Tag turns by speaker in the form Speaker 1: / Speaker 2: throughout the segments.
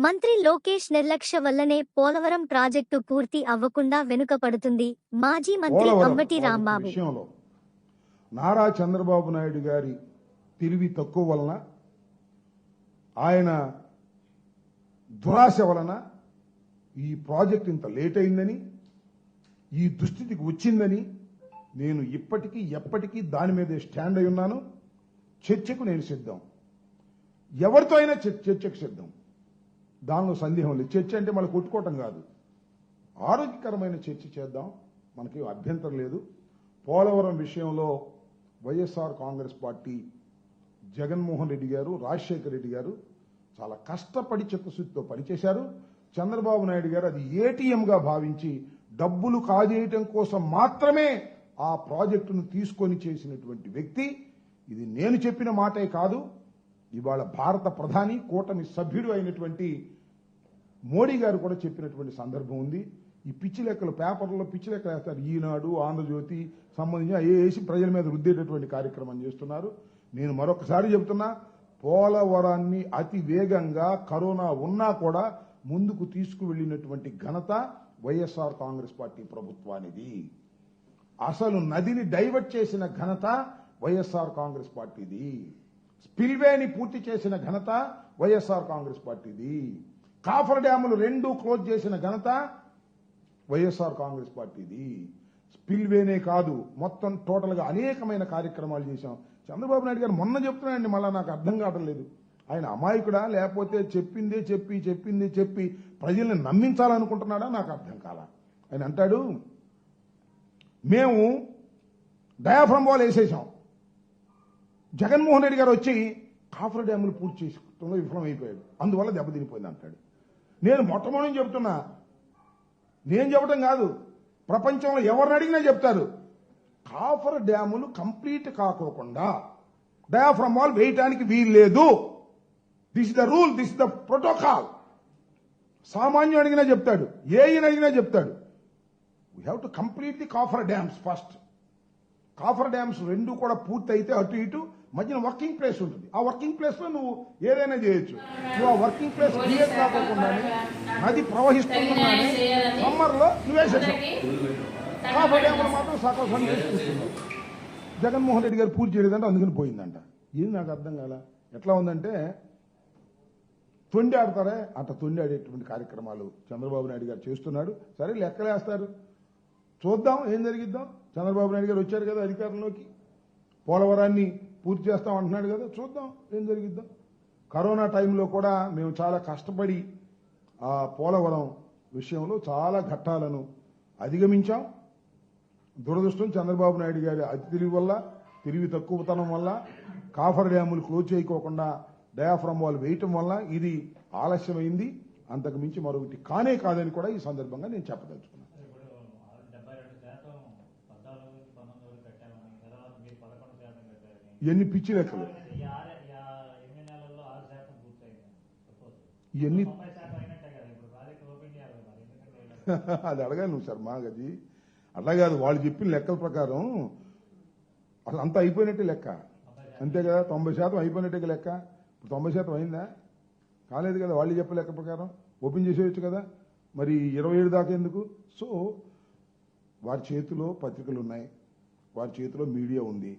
Speaker 1: మంత్రి లోకేష్ నిర్లక్ష్య వల్లనే పోలవరం ప్రాజెక్టు పూర్తి అవ్వకుండా వెనుకపడుతుంది. మాజీ మంత్రి అంబటి రాంబాబు
Speaker 2: విషయంలో నారా చంద్రబాబు నాయుడు గారి తెలివి తక్కువ వలన, ఆయన దురాశ వలన ఈ ప్రాజెక్ట్ ఇంత లేట్ అయిందని, ఈ దుస్థితికి వచ్చిందని నేను ఇప్పటికీ ఎప్పటికీ దాని మీదే స్టాండ్ అయి ఉన్నాను. చర్చకు నేను సిద్ధం, ఎవరితో అయినా చర్చకు సిద్ధం, దానిలో సందేహం లేదు. చర్చ అంటే మళ్ళీ కొట్టుకోవటం కాదు, ఆరోగ్యకరమైన చర్చ చేద్దాం, మనకి అభ్యంతరం లేదు. పోలవరం విషయంలో వైఎస్ఆర్ కాంగ్రెస్ పార్టీ, జగన్మోహన్ రెడ్డి గారు, రాజశేఖర రెడ్డి గారు చాలా కష్టపడి చిత్తశుద్ధితో పనిచేశారు. చంద్రబాబు నాయుడు గారు అది ఏటీఎంగా భావించి డబ్బులు కాజేయటం కోసం మాత్రమే ఆ ప్రాజెక్టును తీసుకొని చేసినటువంటి వ్యక్తి. ఇది నేను చెప్పిన మాటే కాదు, ఇవాళ భారత ప్రధాని, కూటమి సభ్యుడు అయినటువంటి మోడీ గారు కూడా చెప్పినటువంటి సందర్భం ఉంది. ఈ పిచ్చి లెక్కలు పేపర్లో పిచ్చి లెక్కలు వేస్తారు, ఈనాడు, ఆంధ్రజ్యోతి సంబంధించిన వేసి ప్రజల మీద రుద్దేటటువంటి కార్యక్రమం చేస్తున్నారు. నేను మరొకసారి చెబుతున్నా, పోలవరాన్ని అతి వేగంగా కరోనా ఉన్నా కూడా ముందుకు తీసుకువెళ్లినటువంటి ఘనత వైఎస్ఆర్ కాంగ్రెస్ పార్టీ ప్రభుత్వానిది. అసలు నదిని డైవర్ట్ చేసిన ఘనత వైఎస్ఆర్ కాంగ్రెస్ పార్టీది. స్పిల్వేని పూర్తి చేసిన ఘనత వైఎస్ఆర్ కాంగ్రెస్ పార్టీది. కాఫర్ డ్యాములు 2 క్లోజ్ చేసిన ఘనత వైఎస్ఆర్ కాంగ్రెస్ పార్టీది. స్పిల్వేనే కాదు, మొత్తం టోటల్ గా అనేకమైన కార్యక్రమాలు చేశాం. చంద్రబాబు నాయుడు గారు మొన్న చెప్తున్నాడండి, మళ్ళా నాకు అర్థం కావడం లేదు. ఆయన అమాయకుడా, లేకపోతే చెప్పిందే చెప్పి ప్రజల్ని నమ్మించాలనుకుంటున్నాడా, నాకు అర్థం కాల. ఆయన అంటాడు, మేము డయాఫ్రమ్ వాల్ వేసేసాం, జగన్మోహన్ రెడ్డి గారు వచ్చి కాఫర్ డ్యాములు పూర్తి చేసుకోవడంలో విఫలమైపోయాడు, అందువల్ల దెబ్బతినిపోయింది అంటాడు. నేను మొట్టమొదటి చెబుతున్నా, నేను చెప్పడం కాదు, ప్రపంచంలో ఎవరిని అడిగినా చెప్తారు, కాఫర్ డ్యాములు కంప్లీట్ కాకోకుండా డయాఫ్రమ్ వాల్ వేయటానికి వీల్లేదు. This is the rule, this is the protocol. సామాన్యుడు అడిగినా చెప్తాడు, ఏఈని అడిగినా చెప్తాడు. We have to complete the coffer dams first. Coffer dams 2 కూడా పూర్తి అయితే అటు ఇటు మధ్యన వర్కింగ్ ప్లేస్ ఉంటుంది. ఆ వర్కింగ్ ప్లేస్ లో నువ్వు ఏదైనా చేయొచ్చు. నువ్వు ఆ వర్కింగ్ ప్లేస్ క్లియర్ కాకోకుండానే, నది ప్రవహిస్తుండగానే సమ్మర్ లో నువ్వేసేసావు. కాఫర్ డ్యాములు మాత్రం సకల సందేశిస్తున్నావు. జగన్మోహన్ రెడ్డి గారు పూర్తి చేయలేదంటే అందుకని పోయిందంట. ఇది నాకు అర్థం కాల. ఎట్లా ఉందంటే, తొండి ఆడతారే అంత తొండి ఆడేటువంటి కార్యక్రమాలు చంద్రబాబు నాయుడు గారు చేస్తున్నాడు. సరే లెక్కలేస్తారు, చూద్దాం ఏం జరిగిద్దాం. చంద్రబాబు నాయుడు గారు వచ్చారు కదా అధికారంలోకి, పోలవరాన్ని పూర్తి చేస్తాం అంటున్నాడు కదా, చూద్దాం ఏం జరిగిద్దాం. కరోనా టైంలో కూడా మేము చాలా కష్టపడి ఆ పోలవరం విషయంలో చాలా ఘట్టాలను అధిగమించాం. దురదృష్టం చంద్రబాబు నాయుడు గారి అతి తెలివి వల్ల, తెలివి తక్కువతనం వల్ల, కాఫర్ డ్యాములు క్లోజ్ చేయకోకుండా డయాఫ్రమ్ వాల్ వేయటం వల్ల ఇది ఆలస్యమైంది. అంతకు మించి మరొకటి కానే కాదని కూడా ఈ సందర్భంగా నేను చెప్పదలుచుకున్నాను. ఎన్ని పిచ్చి లెక్కలు ఇవన్నీ. అది అడగాలి నువ్వు సార్, మాగది అట్లా కాదు. వాళ్ళు చెప్పిన లెక్కల ప్రకారం అసలు అంతా అయిపోయినట్టే లెక్క, అంతే కదా. 90% అయిపోయినట్టే లెక్క. ఇప్పుడు 90% అయిందా? కాలేదు కదా. వాళ్ళు చెప్పే లెక్క ప్రకారం ఓపెన్ చేసేయచ్చు కదా. మరి 27 దాకా ఎందుకు? సో వారి చేతిలో పత్రికలు ఉన్నాయి, వారి చేతిలో మీడియా ఉంది.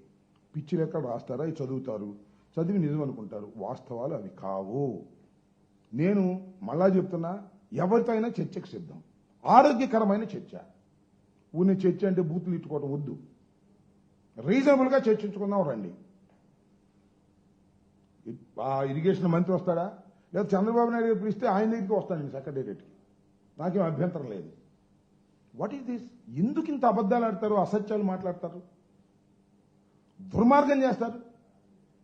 Speaker 2: పిచ్చి లెక్కలు రాస్తారా, అవి చదువుతారు, చదివి నిజం అనుకుంటారు. వాస్తవాలు అవి కావు. నేను మళ్ళా చెప్తున్నా, ఎవరితో అయినా చర్చకు సిద్ధం, ఆరోగ్యకరమైన చర్చ. ఊనే చర్చ అంటే బూతులు ఇట్టుకోవడం వద్దు, రీజనబుల్ గా చర్చించుకుందాం రండి. ఆ ఇరిగేషన్ మంత్రి వస్తాడా, లేదా చంద్రబాబు నాయుడు గారు పిలిస్తే ఆయన దగ్గరికి వస్తాను నేను సెక్రటేరియట్కి, నాకేం అభ్యంతరం లేదు. What is this? ఎందుకు ఇంత అబద్దాలు ఆడతారు, అసత్యాలు మాట్లాడతారు, దుర్మార్గం చేస్తారు?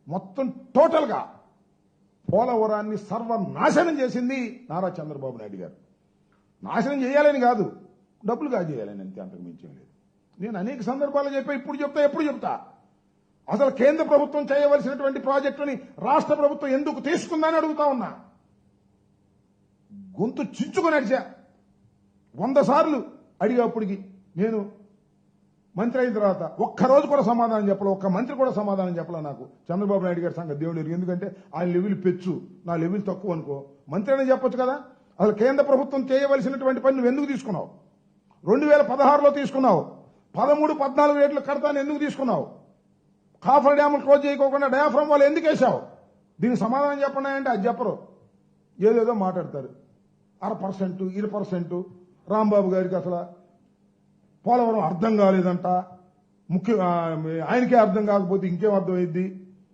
Speaker 2: మొత్తం టోటల్ గా పోలవరాన్ని సర్వనాశనం చేసింది నారా చంద్రబాబు నాయుడు గారు. నాశనం చేయాలని కాదు, డబ్బులు కాజేయాలని, అంతే, అంతకు మించి లేదు. నేను అనేక సందర్భాలు చెప్పా, ఇప్పుడు చెప్తా, ఎప్పుడు చెప్తా. అసలు కేంద్ర ప్రభుత్వం చేయవలసినటువంటి ప్రాజెక్టుని రాష్ట్ర ప్రభుత్వం ఎందుకు తీసుకుందని అడుగుతా ఉన్నా. గొంతు చించుకొని అడిచా 100 సార్లు అడిగేప్పటికి. నేను మంత్రి అయిన తర్వాత ఒక్కరోజు కూడా సమాధానం చెప్పలే, ఒక్క మంత్రి కూడా సమాధానం చెప్పలే నాకు. చంద్రబాబు నాయుడు గారి సంగతి దేవుడు ఎరుగు. ఎందుకంటే ఆయన లెవెల్ పెచ్చు, నా లెవెల్ తక్కువ అనుకో. మంత్రి అయినా చెప్పొచ్చు కదా. అసలు కేంద్ర ప్రభుత్వం చేయవలసినటువంటి పని నువ్వు ఎందుకు తీసుకున్నావు? 2016లో తీసుకున్నావు, 13, 14 రేట్లు కడతాను ఎందుకు తీసుకున్నావు? కాఫర్ డ్యాములు క్లోజ్ చేయకోకుండా డయాఫ్రమ్ వాళ్ళు ఎందుకు వేసావు? దీనికి సమాధానం చెప్పండి అంటే అది చెప్పరు, ఏదేదో మాట్లాడతారు. 1% 2%. రాంబాబు గారికి అసలు పోలవరం అర్థం కాలేదంట. ఆయనకే అర్థం కాకపోతే ఇంకేం అర్థమైంది?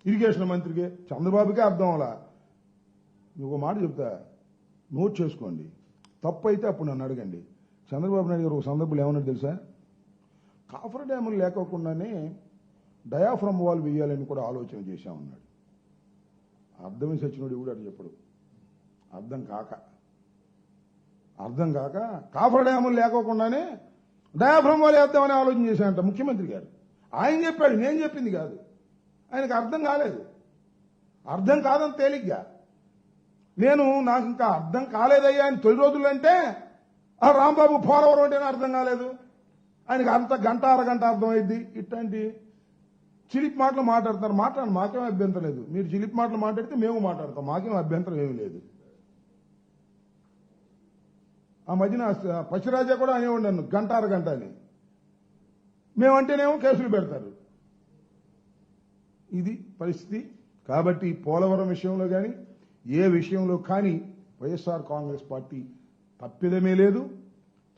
Speaker 2: ఇరిగేషన్ మంత్రికే, చంద్రబాబుకే అర్థం అలా. ఒక మాట చెప్తా, నోట్ చేసుకోండి. తప్పు అయితే అప్పుడు నన్ను అడగండి. చంద్రబాబు నాయుడు గారు ఒక సందర్భంలో ఏమన్నాడు తెలుసా? కాఫర్ డ్యాములు లేకోకుండానే డయాఫ్రమ్ వాల్ వేయాలని కూడా ఆలోచన చేశామన్నాడు. అర్థమే సచ్చినోడు కూడా అటు చెప్పడు. అర్థం కాక కాఫర్ డ్యాములు లేకోకుండానే డయాఫ్రమ్ వాల్ వేద్దామని ఆలోచన చేశానంట ముఖ్యమంత్రి గారు. ఆయన చెప్పాడు, నేను చెప్పింది కాదు. ఆయనకు అర్థం కాలేదు. అర్థం కాదని తేలిగ్గా నాకు ఇంకా అర్థం కాలేదయ్యా అని తొలి రోజులు అంటే, ఆ రాంబాబు పోలవరం అంటేనే అర్థం కాలేదు, ఆయనకు అంత గంట అరగంట అర్థమైద్ది. ఇట్లాంటి చిలిపి మాటలు మాట్లాడతారు. మాట్లాడండి, మాకేం అభ్యంతరం లేదు. మీరు చిలిపి మాటలు మాట్లాడితే మేము మాట్లాడతాం, మాకేం అభ్యంతరం ఏమీ లేదు. ఆ మధ్యన పచ్చిరాజా కూడా అనేవాడు నన్ను గంట అరగంట అని. మేమంటేనేమో కేసులు పెడతారు. ఇది పరిస్థితి. కాబట్టి పోలవరం విషయంలో కానీ ఏ విషయంలో కానీ వైఎస్ఆర్ కాంగ్రెస్ పార్టీ తప్పిదమే లేదు.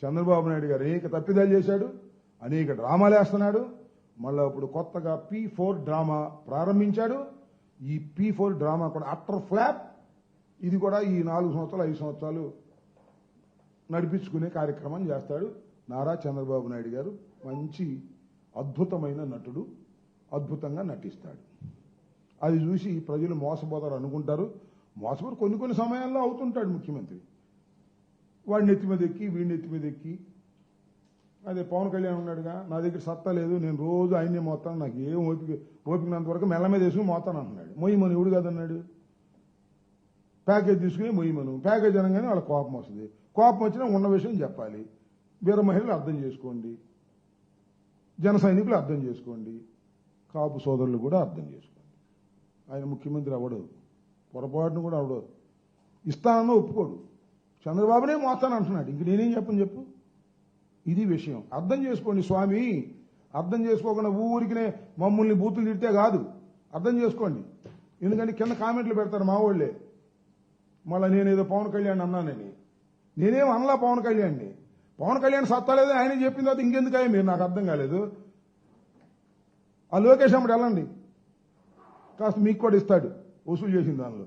Speaker 2: చంద్రబాబు నాయుడు గారు అనేక తప్పిదాలు చేశాడు, అనేక డ్రామాలు వేస్తున్నాడు. మళ్ళా ఇప్పుడు కొత్తగా P4 డ్రామా ప్రారంభించాడు. ఈ P4 డ్రామా కూడా అట్టర్ ఫ్లాప్. ఇది కూడా ఈ 4 సంవత్సరాలు 5 సంవత్సరాలు నడిపించుకునే కార్యక్రమం చేస్తాడు నారా చంద్రబాబు నాయుడు గారు. మంచి అద్భుతమైన నటుడు, అద్భుతంగా నటిస్తాడు. అది చూసి ప్రజలు మోసపోతారు అనుకుంటారు. మోసపోరు కొన్ని సమయాల్లో అవుతుంటాడు ముఖ్యమంత్రి. వాడిని నెత్తి మీద ఎక్కి వీడిని నెత్తి మీద ఎక్కి. అదే పవన్ కళ్యాణ్ ఉన్నాడుగా, నా దగ్గర సత్తా లేదు, నేను రోజు ఆయన్నే మోస్తాను, నాకు ఏం ఓపికనంత వరకు మెల్ల మీద వేసుకుని మోస్తాను అంటున్నాడు. మొయ్యమను ఎవడు కాదన్నాడు? ప్యాకేజ్ తీసుకుని మొయ్యమను. ప్యాకేజ్ అనగానే వాళ్ళ కోపం వస్తుంది. కోపం వచ్చినా ఉన్న విషయం చెప్పాలి. వీర మహిళలు అర్థం చేసుకోండి, జన సైనికులు అర్థం చేసుకోండి, కాపు సోదరులు కూడా అర్థం చేసుకోండి. ఆయన ముఖ్యమంత్రి అవ్వడు, పొరపాటును కూడా అవ్వడు. ఇస్తానన్నా ఒప్పుకోడు. చంద్రబాబునే మోస్తాను అంటున్నాడు. ఇంక నేనేం చెప్పు. ఇది విషయం. అర్థం చేసుకోండి స్వామి. అర్థం చేసుకోకుండా ఊరికినే మమ్మల్ని బూతులు తిడితే కాదు, అర్థం చేసుకోండి. ఎందుకంటే కింద కామెంట్లు పెడతారు మా వాళ్ళే. మళ్ళీ నేనేదో పవన్ కళ్యాణ్ అన్నానని. నేనేం అనలా పవన్ కళ్యాణ్ని. పవన్ కళ్యాణ్ సత్తా లేదని ఆయన చెప్పిన తర్వాత ఇంకెందుకయ్యా మీరు? నాకు అర్థం కాలేదు. ఆ లోకేష్ అమ్మడు వెళ్ళండి, కాస్త మీకు కూడా ఇస్తాడు వసూలు చేసిన దానిలో.